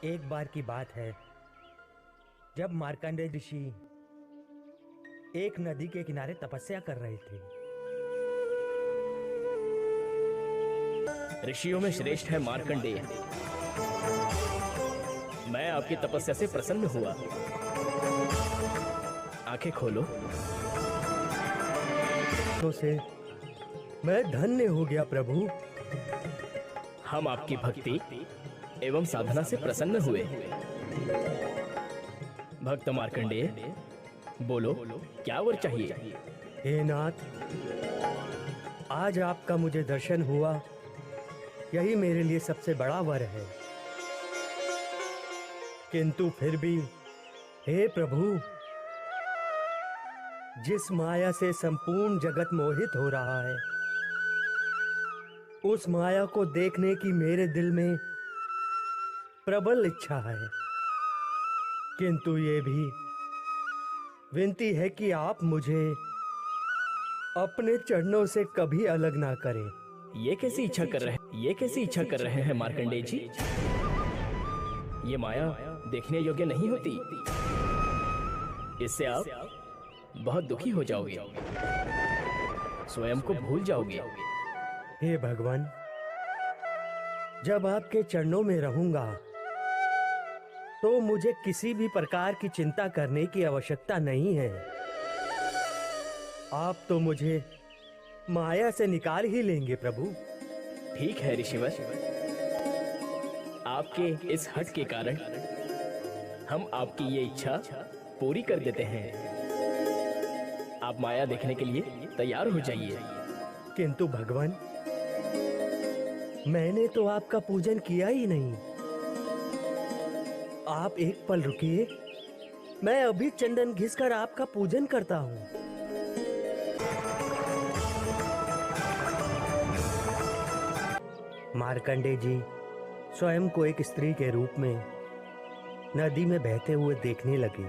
एक बार की बात है जब मार्कंडेय ऋषि एक नदी के किनारे तपस्या कर रहे थे। ऋषियों में श्रेष्ठ है मार्कंडेय। मैं आपकी तपस्या से प्रसन्न हुआ। आंखें खोलो। तो से मैं धन्य हो गया प्रभु। हम आपकी भक्ति एवं साधना से प्रसन्न हुए। भक्त मार्कंडेय, बोलो क्या वर चाहिए? हे नाथ, आज आपका मुझे दर्शन हुआ, यही मेरे लिए सबसे बड़ा वर है। किंतु फिर भी हे प्रभु, जिस माया से संपूर्ण जगत मोहित हो रहा है, उस माया को देखने की मेरे दिल में प्रबल इच्छा है। किंतु ये भी विनती है कि आप मुझे अपने चरणों से कभी अलग ना करें। ये कैसी इच्छा कर रहे हैं मार्कंडेय जी? ये माया देखने योग्य नहीं होती। इससे आप बहुत दुखी हो जाओगे, स्वयं को भूल जाओगे। हे भगवान, जब आपके चरणों में रहूंगा तो मुझे किसी भी प्रकार की चिंता करने की आवश्यकता नहीं है। आप तो मुझे माया से निकाल ही लेंगे प्रभु। ठीक है ऋषिवर, आपके इस हट के कारण हम आपकी ये इच्छा पूरी कर देते हैं। आप माया देखने के लिए तैयार हो जाइए। किंतु भगवान, मैंने तो आपका पूजन किया ही नहीं। आप एक पल रुकिए, मैं अभी चंदन घिसकर आपका पूजन करता हूँ। मार्कंडेय जी स्वयं को एक स्त्री के रूप में नदी में बहते हुए देखने लगे।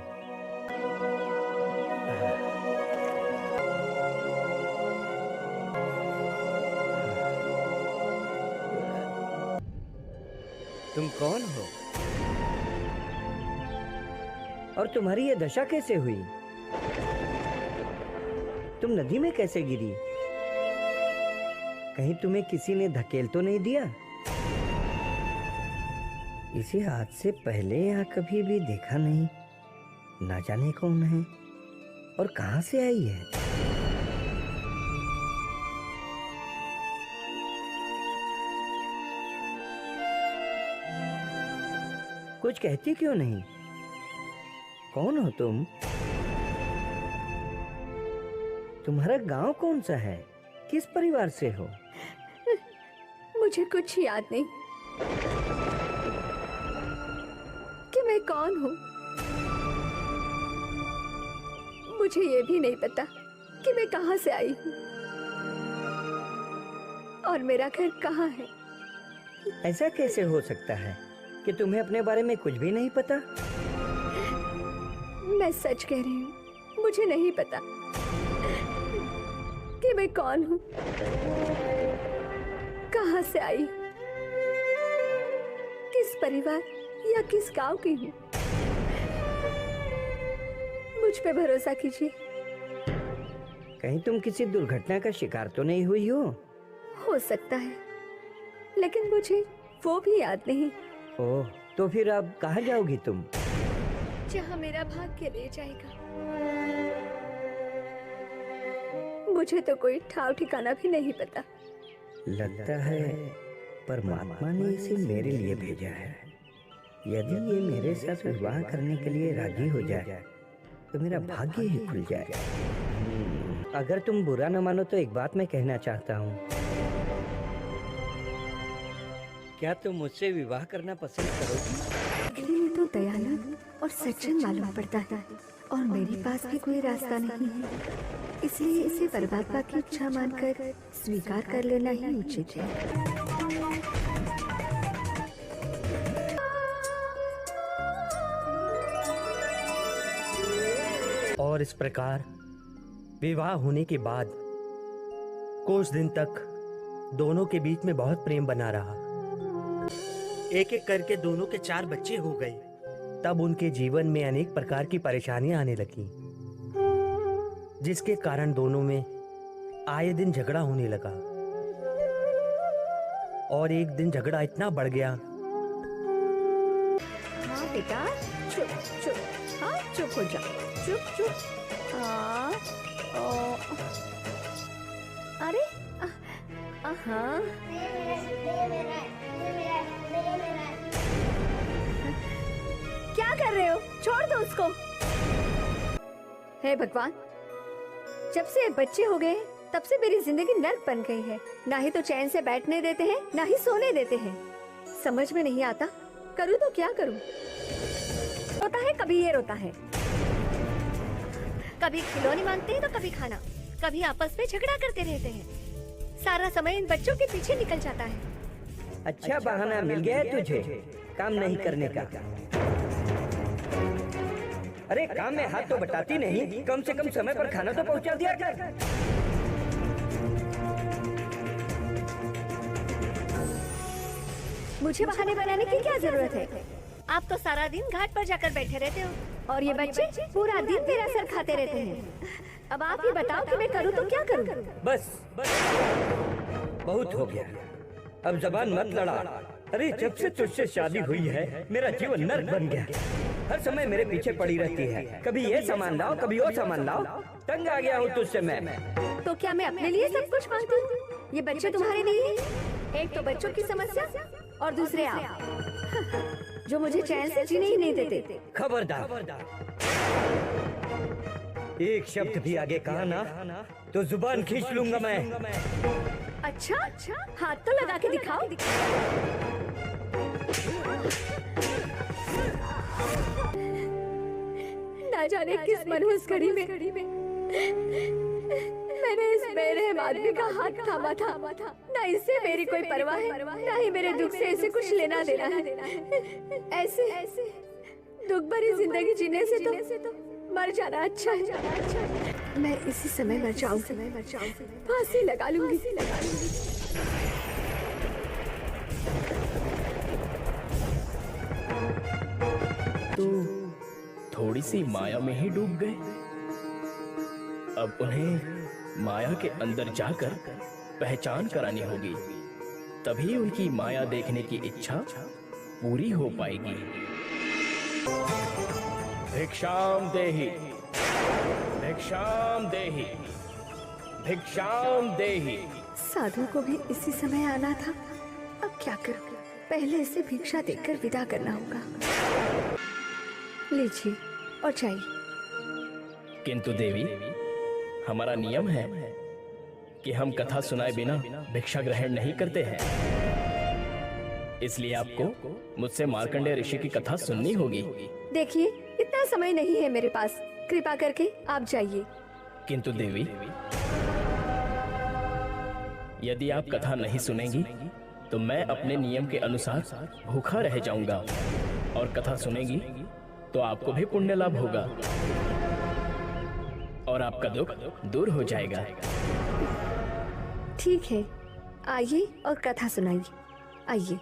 तुम कौन हो और तुम्हारी ये दशा कैसे हुई? तुम नदी में कैसे गिरी? कहीं तुम्हें किसी ने धकेल तो नहीं दिया? इसे आज से पहले यहाँ कभी भी देखा नहीं। ना जाने कौन है और कहां से आई है। कुछ कहती क्यों नहीं? कौन हो तुम? तुम्हारा गांव कौन सा है? किस परिवार से हो? मुझे कुछ याद नहीं कि मैं कौन हूँ। मुझे ये भी नहीं पता कि मैं कहाँ से आई हूँ और मेरा घर कहाँ है। ऐसा कैसे हो सकता है कि तुम्हें अपने बारे में कुछ भी नहीं पता? मैं सच कह रही हूँ, मुझे नहीं पता कि मैं कौन हूँ, कहाँ से आई हूँ, किस परिवार या किस गांव की हूँ। मुझ पे भरोसा कीजिए। कहीं तुम किसी दुर्घटना का शिकार तो नहीं हुई हो? हो सकता है, लेकिन मुझे वो भी याद नहीं। ओह, तो फिर अब कहाँ जाओगी तुम? जहाँ मेरा भाग्य ले जाएगा। मुझे तो कोई ठाव ठिकाना भी नहीं पता। लगता है परमात्मा ने इसे मेरे लिए भेजा है। यदि ये मेरे साथ विवाह करने के लिए राजी हो जाए तो मेरा भाग्य ही खुल जाए। अगर तुम बुरा न मानो तो एक बात मैं कहना चाहता हूँ। क्या तुम मुझसे विवाह करना पसंद करोगी? देखने में तो दयालु और सज्जन मालूम पड़ता है और मेरे पास भी कोई रास्ता नहीं है, इसलिए इसे परमात्मा की इच्छा मानकर स्वीकार कर लेना ही उचित है। और इस प्रकार विवाह होने के बाद कुछ दिन तक दोनों के बीच में बहुत प्रेम बना रहा। एक एक करके दोनों के 4 बच्चे हो गए। तब उनके जीवन में अनेक प्रकार की परेशानियां आने लगी, जिसके कारण दोनों में आए दिन झगड़ा होने लगा। और एक दिन झगड़ा इतना बढ़ गया। हाँ बेटा, चुप चुप, हाँ चुप हो जा, चुप चुप। हाँ, अरे हाँ, क्या कर रहे हो? छोड़ दो उसको। हे भगवान, जब से बच्चे हो गए तब से मेरी जिंदगी नर्क बन गई है। ना ही तो चैन से बैठने देते हैं, ना ही सोने देते हैं। समझ में नहीं आता करूँ तो क्या करूँ। रोता है, कभी ये रोता है, कभी खिलौने मांगते हैं तो कभी खाना, कभी आपस में झगड़ा करते रहते हैं। सारा समय इन बच्चों के पीछे निकल जाता है। अच्छा बहाना मिल गया है तुझे काम नहीं करने का। अरे काम में हाथ तो बटाती नहीं, कम से कम समय पर खाना तो पहुंचा दिया कर। मुझे बहाने बनाने की क्या जरूरत है? आप तो सारा दिन घाट पर जाकर बैठे रहते हो और ये बच्चे पूरा दिन मेरा सर खाते रहते हैं। अब आप ही बताओ कि मैं करूँ तो क्या करूँ? बस बहुत हो गया, अब जबान मत लड़ा। अरे जब से तुझसे शादी हुई है मेरा जीवन नर्क बन गया। हर समय मेरे पीछे पड़ी रहती है, कभी ये सामान लाओ कभी वो सामान लाओ। तंग आ गया हूँ तुझसे मैं। तो क्या मैं अपने लिए सब कुछ मांगती हूँ? ये बच्चे तुम्हारे नहीं हैं? एक तो बच्चों की समस्या और दूसरे आप, जो मुझे चैन से जीने ही नहीं देते। खबरदार, एक शब्द भी आगे कहा ना तो जुबान खींच लूंगा मैं। अच्छा, हाथ तो लगा के दिखाओ। ना जाने किस मनहूस घड़ी में मैंने इस बेरहम आदमी का हाथ थामा था। ना इससे मेरी कोई परवाह है, ना ही मेरे दुख से इसे कुछ लेना देना है। ऐसे दुख भरी जिंदगी जीने से तो मर जाना अच्छा है। मैं इसी समय मर जाऊं, फांसी लगा लूंगी। तो थोड़ी सी माया में ही डूब गए। अब उन्हें माया के अंदर जाकर पहचान करानी होगी, तभी उनकी माया देखने की इच्छा पूरी हो पाएगी। भिक्षाम देहि, भिक्षाम देहि, भिक्षाम देहि। साधु को भी इसी समय आना था। अब क्या करूं? पहले इसे भिक्षा देकर विदा करना होगा। लीजिए और चाहिए। किंतु देवी, हमारा नियम है कि हम कथा सुनाए बिना भिक्षा ग्रहण नहीं करते हैं, इसलिए आपको मुझसे मार्कंडेय ऋषि की कथा सुननी होगी। देखिए, इतना समय नहीं है मेरे पास, कृपा करके आप जाइए। किंतु देवी, यदि आप कथा नहीं सुनेंगी तो मैं अपने नियम के अनुसार भूखा रह जाऊंगा, और कथा सुनेगी तो आपको भी पुण्य लाभ होगा और आपका दुख दूर हो जाएगा। ठीक है, आइए और कथा सुनाइए। आइए।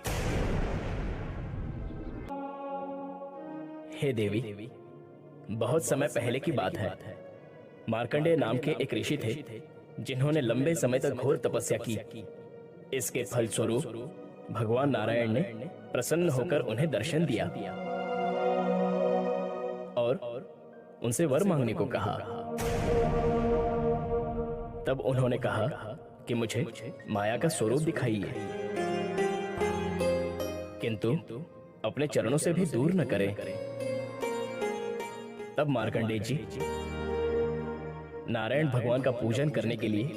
हे देवी, बहुत समय पहले की बात है। मार्कंडेय नाम के एक ऋषि थे जिन्होंने लंबे समय तक घोर तपस्या की। इसके फलस्वरूप भगवान नारायण ने प्रसन्न होकर उन्हें दर्शन दिया और उनसे वर मांगने को कहा। तब उन्होंने कहा कि मुझे माया का स्वरूप दिखाइए, किंतु अपने चरणों से भी दूर न करें। तब मार्कंडेय जी नारायण भगवान का पूजन करने के लिए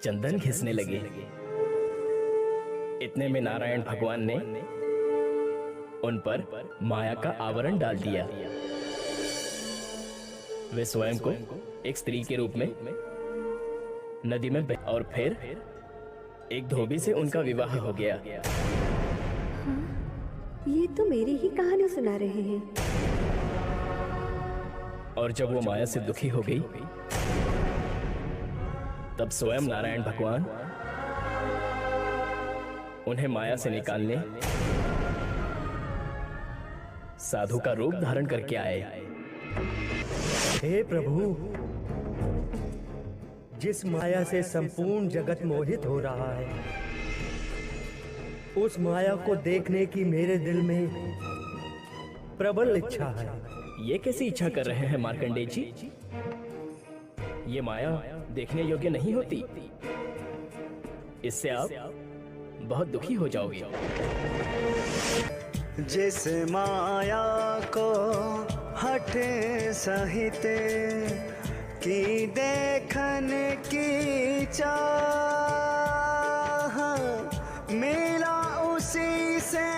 चंदन घिसने लगे। इतने में नारायण भगवान ने उन पर माया का आवरण डाल दिया। वे स्वयं को एक स्त्री के रूप में नदी में और फिर एक धोबी से उनका विवाह हो गया। ये तो मेरी ही कहानी सुना रहे हैं। और जब वो माया से दुखी हो गई तब स्वयं नारायण भगवान उन्हें माया से निकालने साधु का रूप धारण करके आए। हे प्रभु, जिस माया से संपूर्ण जगत मोहित हो रहा है, उस माया को देखने की मेरे दिल में प्रबल इच्छा है। ये कैसी इच्छा कर रहे हैं मार्कंडेय जी? ये माया देखने योग्य नहीं होती। इससे आप बहुत दुखी हो जाओगे। जिस माया को हठ सहित की देखन की चाह, मिला उसी से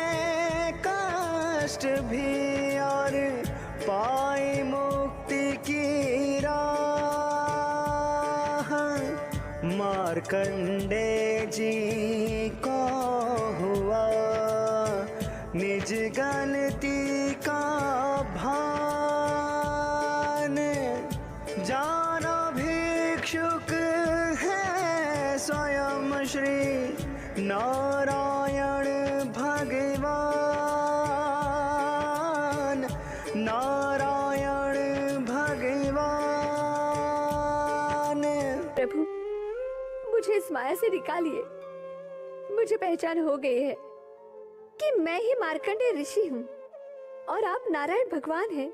कष्ट भी और पाई मुक्ति की राह। मार्कंडेय जी को हुआ निज गलती का भान, जाना भिक्षुक है स्वयं श्री नारायण भगवान, नारायण भगवान। प्रभु, मुझे इस माया से निकालिए। मुझे पहचान हो गई है कि मैं ही मार्कंडेय ऋषि हूँ और आप नारायण भगवान हैं।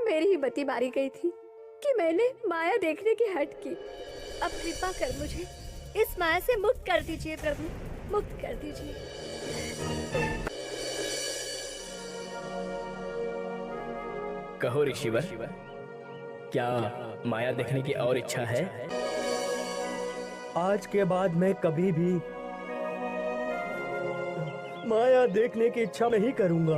मेरी ही मति मारी गई थी कि मैंने माया देखने की हट की। अब कृपा कर मुझे इस माया से मुक्त कर दीजिए प्रभु, मुक्त कर दीजिए। कहो ऋषिवर, क्या माया देखने की और इच्छा है? आज के बाद मैं कभी भी माया देखने की इच्छा नहीं करूंगा।